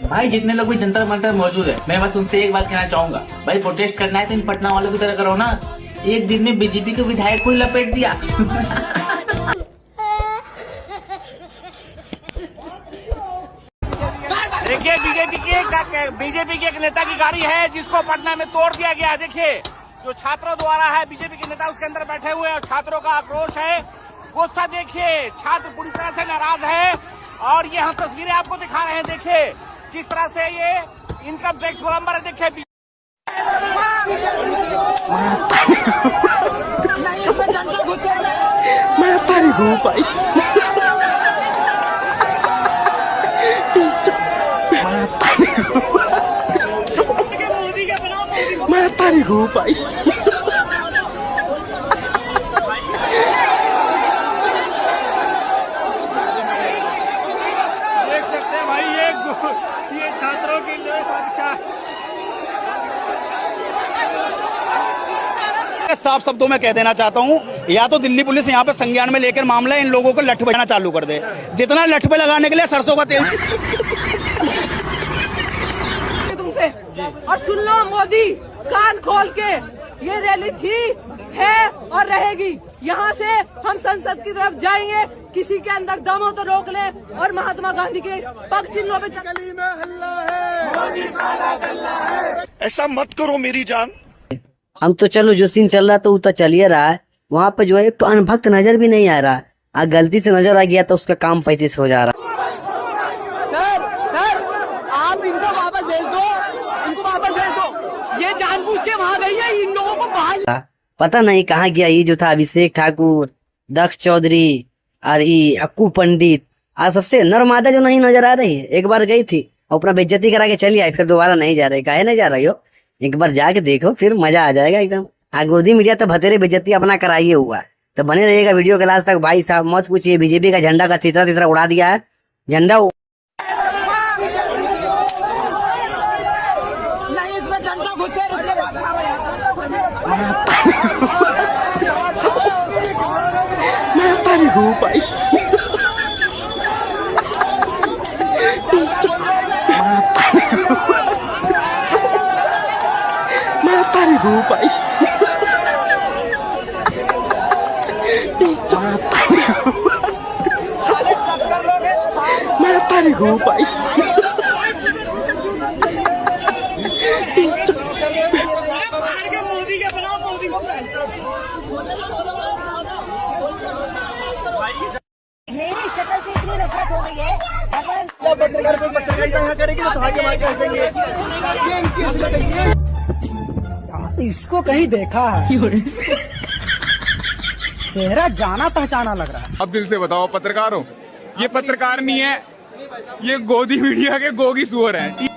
भाई जितने लोग भी जंतर मंतर मौजूद है, मैं बस उनसे एक बात कहना चाहूंगा, भाई प्रोटेस्ट करना है तो इन पटना वालों की तरह करो ना। एक दिन में बीजेपी के विधायक को ही लपेट दिया। देखिए बीजेपी के एक नेता की गाड़ी है जिसको पटना में तोड़ दिया गया। देखिए जो छात्रों द्वारा है, बीजेपी के नेता उसके अंदर बैठे हुए हैं और छात्रों का आक्रोश है, गुस्सा। देखिए छात्र पूरी तरह से नाराज है और ये हम तस्वीरें आपको दिखा रहे हैं। देखिए किस तरह से ये इनकम टैक्स गोलंबर है। देखिए मैं तारी हूँ भाई, मैं तारी हूँ भाई। देख सकते हैं भाई ये छात्रों के लिए क्या साफ शब्दों में कह देना चाहता हूं, या तो दिल्ली पुलिस यहां पे संज्ञान में लेकर मामला इन लोगों को लठ बजाना चालू कर दे। जितना लठ पे लगाने के लिए सरसों का तेल तुमसे। और सुन लो मोदी, कान खोल के, ये रैली थी, है और रहेगी। यहाँ से हम संसद की तरफ जाएंगे, किसी के अंदर दम हो तो रोक ले और महात्मा गांधी के पग चिन्हों पे गली में हल्ला है। ऐसा मत करो मेरी जान। हम तो चलो जो सीन चल रहा तो वो तो चल ही रहा है, वहाँ पे जो है एक तो अनभक्त नजर भी नहीं आ रहा है, गलती से नजर आ गया तो उसका काम 35 हो जा रहा। सर आप इनको वापस भेज दो, इनको वापस भेज दो। ये जानबूझ के वहाँ गई है, इन लोगों को बाहर पता नहीं कहाँ गया ये जो था अभिषेक ठाकुर, दक्ष चौधरी और ये अक्कू पंडित, आज सबसे नरमादा जो नहीं नजर आ रही है। एक बार गई थी अपना बेइज्जती करा के चली आई, फिर दोबारा नहीं जा रही। काहे नहीं जा रही हो? एक बार जाके देखो फिर मजा आ जाएगा एकदम। गोदी मीडिया तो भतेरे बेइज्जती अपना कराइए हुआ, तो बने रहिएगा वीडियो के लास्ट तक। भाई साहब मत पूछिए, बीजेपी का झंडा का तितरा तितरा उड़ा दिया है। झंडा मैं तारी हूँ भाई, मैं तारी हूँ भाई, मैं तारी हूँ भाई। मेरी शक्ल से इतनी नफरत हो गई है। पत्रकार को पत्रकारिता यहाँ करेगी तो भाग्य मार के हंसेंगे। इसको कहीं देखा है, चेहरा जाना पहचाना लग रहा है। अब दिल से बताओ पत्रकार हो? ये पत्रकार नहीं है, ये गोदी मीडिया के गोगी सुअर हैं।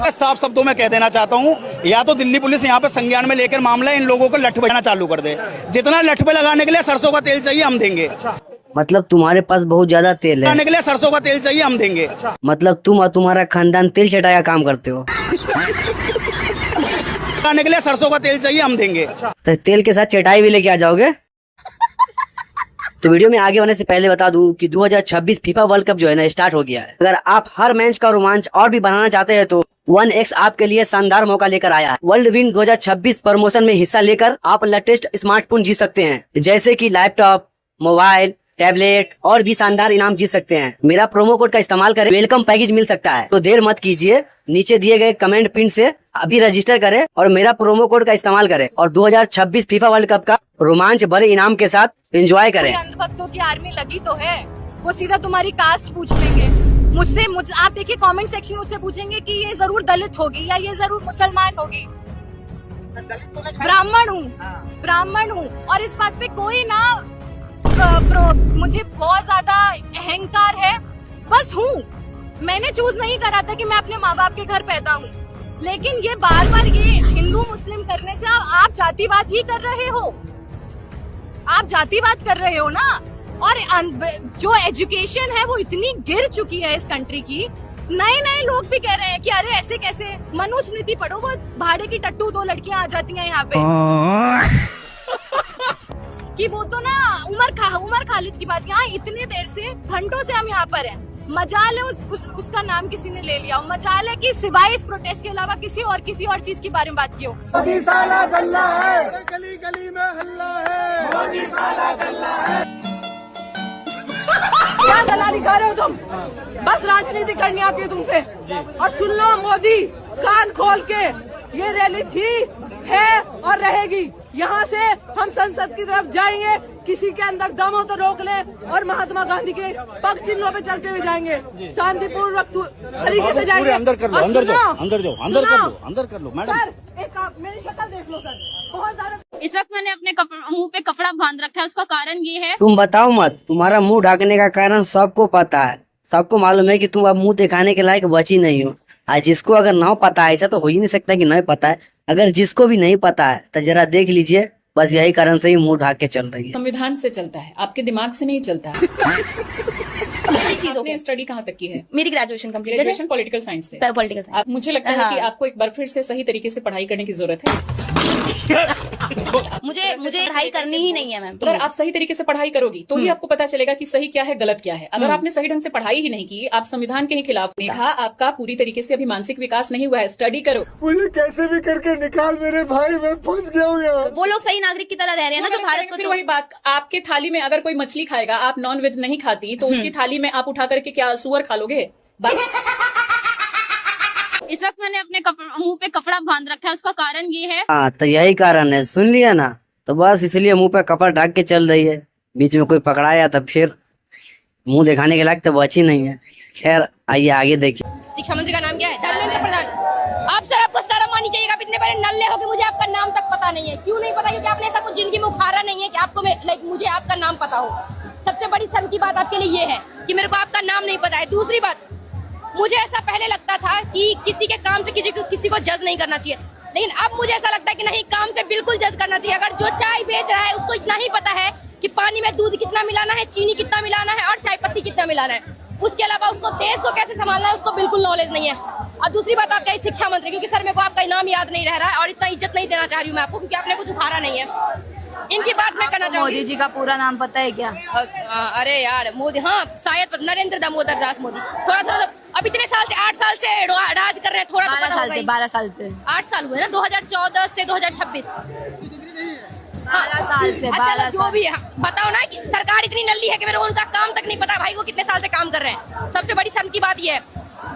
साफ शब्दों में कह देना चाहता हूं, या तो दिल्ली पुलिस यहां पे संज्ञान में लेकर मामला इन लोगों को लठ बजाना चालू कर दे। जितना लठ पे लगाने के लिए सरसों का तेल चाहिए हम देंगे। मतलब तुम्हारे पास बहुत ज्यादा तेल है? लगाने के लिए सरसों का तेल चाहिए हम देंगे। मतलब तुम और तुम्हारा खानदान तेल चटाया काम करते हो? लगाने के लिए सरसों का तेल चाहिए हम देंगे। तो तेल के साथ चटाई भी लेके आ जाओगे? तो वीडियो में आगे होने से पहले बता दूं कि 2026 फीफा वर्ल्ड कप जो है ना स्टार्ट हो गया है। अगर आप हर मैच का रोमांच और भी बढ़ाना चाहते हैं तो 1x आपके लिए शानदार मौका लेकर आया है। वर्ल्ड विन 2026 प्रमोशन में हिस्सा लेकर आप लेटेस्ट स्मार्टफोन जीत सकते हैं, जैसे कि लैपटॉप, मोबाइल, टैबलेट और भी शानदार इनाम जीत सकते हैं। मेरा प्रोमो कोड का इस्तेमाल करें, वेलकम पैकेज मिल सकता है। तो देर मत कीजिए, नीचे दिए गए कमेंट पिन से अभी रजिस्टर करें और मेरा प्रोमो कोड का इस्तेमाल करें और 2026 फीफा वर्ल्ड कप का रोमांच भरे इनाम के साथ एंजॉय करें। अंधभक्तों की आर्मी लगी तो है, वो सीधा तुम्हारी कास्ट पूछ लेंगे मुझसे। आप देखिए कमेंट सेक्शन में मुझसे पूछेंगे कि ये जरूर दलित होगी या ये जरूर मुसलमान होगी। ब्राह्मण हूँ और इस बात पे कोई ना मुझे बहुत ज्यादा अहंकार है, बस हूँ। मैंने चूज नहीं करा था कि मैं अपने माँ बाप के घर पैदा हूँ, लेकिन ये बार बार ये हिंदू मुस्लिम करने से आप जातिवाद ही कर रहे हो, आप जातिवाद कर रहे हो ना। और जो एजुकेशन है वो इतनी गिर चुकी है इस कंट्री की, नए नए लोग भी कह रहे हैं कि अरे ऐसे कैसे। मनुस्मृति पढ़ो, वो भाड़े की टट्टू 2 लड़कियां आ जाती हैं यहाँ पे कि वो तो ना उमर खालिद की बात। यहाँ इतने देर से घंटों से हम यहाँ पर हैं, मजाल है उसका नाम किसी ने ले लिया, मजाल है कि सिवाय इस प्रोटेस्ट के अलावा किसी और चीज के बारे में बात की हो। मोदी साला गल्ला है, गली गली में हल्ला है, मोदी साला गल्ला है। क्या दलाली खा रहे हो तुम? बस राजनीति करनी आती है तुमसे। और सुन लो मोदी, कान खोल के, ये रैली थी, है और रहेगी। यहाँ से हम संसद की तरफ जाएंगे, किसी के अंदर दम हो तो रोक ले, और महात्मा गांधी के पग चिन्हों पे चलते हुए जाएंगे, शांतिपूर्वक तरीके से जाएंगे। अंदर कर लो, अंदर जाओ, अंदर जाओ, अंदर कर लो, अंदर कर लो मैडम। सर एक मेरी शक्ल देख लो सर, बहुत ज्यादा। इस वक्त मैंने अपने मुंह पे कपड़ा बांध रखा है, उसका कारण ये है। तुम बताओ मत, तुम्हारा मुंह ढकने का कारण सबको पता है, सबको मालूम है कि तुम अब मुंह दिखाने के लायक बची नहीं हो। आज जिसको अगर ना पता है, ऐसा तो हो ही नहीं सकता कि नहीं पता है, अगर जिसको भी नहीं पता है तो जरा देख लीजिए, बस यही कारण से ही मुंह ढाक के चल रही है। संविधान से चलता है, आपके दिमाग से नहीं चलता है। आपने स्टडी कहाँ तक की है? मेरी ग्रेजुएशन कंप्लीट है। ग्रेजुएशन पॉलिटिकल साइंस से। Political science. मुझे लगता है कि आपको एक बार फिर से सही तरीके से पढ़ाई करने की जरूरत है। मुझे पढ़ाई करनी ही नहीं है मैम। अगर आप सही तरीके से पढ़ाई करोगी तो ही आपको पता चलेगा कि सही क्या है, गलत क्या है। अगर आपने सही ढंग से पढ़ाई ही नहीं की, आप संविधान के ही खिलाफ, मेघा आपका पूरी तरीके से अभी मानसिक विकास नहीं हुआ है, स्टडी करो। मुझे कैसे भी करके निकाल मेरे भाई, मैं फंस गया हूँ यार। वो लोग सही नागरिक की तरह रह रहे हैं ना, जो भारत को। फिर वही बात, आपके थाली में अगर कोई मछली खाएगा, आप नॉन वेज नहीं खाती, तो उसकी थाली में आप उठा करके क्या सुअर खा लोगे? इस वक्त मैंने अपने मुंह पे कपड़ा बांध रखा है, उसका कारण ये है। हाँ तो यही कारण है, सुन लिया ना, तो बस इसलिए मुंह पे कपड़ा ढक के चल रही है। बीच में कोई पकड़ाया तो फिर मुंह दिखाने के लायक तो बची नहीं है। खैर आइए आगे देखिए। शिक्षा मंत्री का नाम क्या है? धर्मेंद्र प्रधान। आप सर, आपको शर्म आनी चाहिए। आप इतने बड़े नल्ले हो कि मुझे आपका नाम तक पता नहीं है। क्यों नहीं पता? क्योंकि आपने ऐसा कुछ जिंदगी में उखाड़ा नहीं है कि आपको मुझे आपका नाम पता हो। सबसे बड़ी शर्म की बात आपके लिए ये है कि मेरे को आपका नाम नहीं पता है। दूसरी बात, मुझे ऐसा पहले लगता था कि किसी के काम से किसी को जज नहीं करना चाहिए, लेकिन अब मुझे ऐसा लगता है कि नहीं, काम से बिल्कुल जज करना चाहिए। अगर जो चाय बेच रहा है उसको इतना ही पता है कि पानी में दूध कितना मिलाना है, चीनी कितना मिलाना है और चाय पत्ती कितना मिलाना है, उसके अलावा उसको देश को कैसे संभालना है उसको बिल्कुल नॉलेज नहीं है। और दूसरी बात, आपका शिक्षा मंत्री, क्योंकि सर मेरे को आपका नाम याद नहीं रह रहा है और इतना इज्जत नहीं देना चाह रही हूँ मैं आपको, क्योंकि आपने कुछ उखाड़ा नहीं है। इनकी बात मैं करना चाहूंगी। मोदी जी का पूरा नाम पता है क्या? अरे यार मोदी, हाँ शायद नरेंद्र दामोदर दास मोदी। थोड़ा अब इतने साल से, 8 साल से राज कर रहे हैं, थोड़ा 12 साल से 8 साल हुए ना, 2014 से 2026। 12 साल से। अच्छा जो भी है, बताओ ना कि सरकार इतनी नल्ली है कि मेरे को उनका काम तक नहीं पता भाई, वो कितने साल से काम कर रहे हैं। सबसे बड़ी शर्म की बात ये है।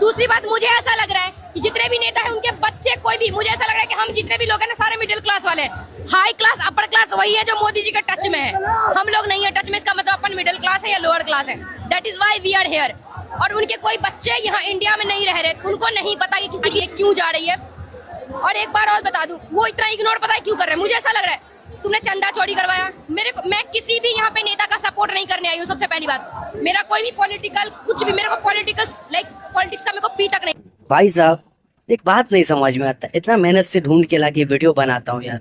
दूसरी बात, मुझे ऐसा लग रहा है कि जितने भी नेता हैं उनके बच्चे, कोई भी, मुझे ऐसा लग रहा है कि हम जितने भी लोग हैं ना, सारे मिडिल क्लास वाले हैं। हाई क्लास, अपर क्लास वही है जो मोदी जी के टच में है, हम लोग नहीं है टच में। इसका मतलब अपन मिडिल क्लास है या लोअर क्लास है। That is why we are here. और उनके कोई बच्चे यहाँ इंडिया में नहीं रह रहे, उनको नहीं पता कि किसी की क्यों जा रही है। और एक बार और बता दूं, वो इतना इग्नोर पता है क्यों कर रहे हैं? मुझे ऐसा लग रहा है तुमने चंदा चोरी करवाया। मैं किसी भी यहाँ पे नेता का सपोर्ट नहीं करने आई हूँ। सबसे पहली बात, मेरा कोई भी पॉलिटिकल कुछ भी, मेरे को पॉलिटिक्स का मेरे को पी तक नहीं। भाई साहब एक बात नहीं समझ में आता, इतना मेहनत से ढूंढ के लाके वीडियो बनाता हूँ यार,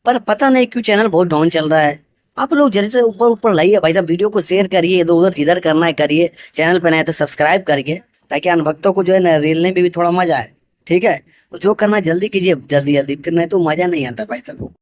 पर पता नहीं क्यों चैनल बहुत डाउन चल रहा है। आप लोग जल्दी से ऊपर लाइए भाई साहब, वीडियो को शेयर करिए, इधर उधर जिधर करना है करिए, चैनल पे नए तो सब्सक्राइब करिए, ताकि अनभक्तों को जो है ना रीलने में भी थोड़ा मजा आए। ठीक है, जो करना जल्दी कीजिए, जल्दी, फिर नहीं तो मजा नहीं आता भाई साहब।